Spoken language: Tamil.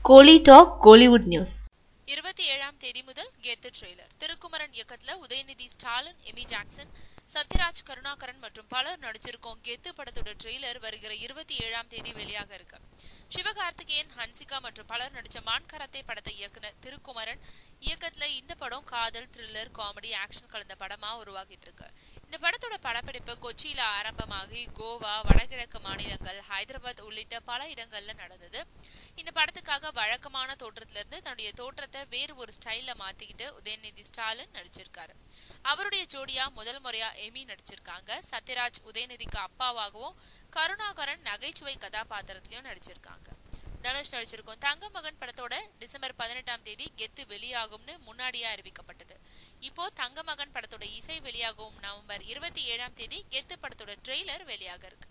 கோலி டாக் கோலிவுட் நியூஸ். 27ஆம் தேதி முதல் கெத்து ட்ரெய்லர். திருக்குமரன் இயக்கத்துல உதயநிதி ஸ்டாலின், எமி ஜாக்சன், சத்யராஜ், கருணாகரன் மற்றும் பலர் நடிச்சிருக்கோம் கெத்து படத்தோட ட்ரெய்லர் வருகிற 27ஆம் தேதி வெளியாக இருக்கு. சிவகார்த்திகேயன், ஹன்சிகா மற்றும் பலர் நடிச்ச மான் கராத்தே படத்தை இயக்குன திருக்குமரன் இயக்கத்துல இந்த படம் காதல், த்ரில்லர், காமெடி, ஆக்ஷன் கலந்த படமா உருவாகிட்டு இருக்கு. இந்த படத்தோட படப்பிடிப்பு கொச்சியில ஆரம்பமாகி கோவா, வடகிழக்கு மாநிலங்கள், ஹைதராபாத் உள்ளிட்ட பல இடங்கள்ல நடந்தது. இந்த படத்துக்காக வழக்கமான தோற்றத்திலிருந்து தன்னுடைய தோற்றத்தை வேறு ஒரு ஸ்டைல்ல மாத்திக்கிட்டு உதயநிதி ஸ்டாலின் நடிச்சிருக்காரு. அவருடைய ஜோடியா முதல் முறையா எமி நடிச்சிருக்காங்க. சத்யராஜ் உதயநிதிக்கு அப்பாவாகவும், கருணாகரன் நகைச்சுவை கதாபாத்திரத்திலையும் நடிச்சிருக்காங்க. தனுஷ் நடிச்சிருக்கோம் தங்க மகன் படத்தோட டிசம்பர் 18ஆம் தேதி கெத்து வெளியாகும்னு முன்னாடியே அறிவிக்கப்பட்டது. இப்போ தங்க மகன் படத்தோட இசை வெளியாகும் நவம்பர் 27ஆம் தேதி கெத்து படத்தோட ட்ரெய்லர் வெளியாக இருக்கு.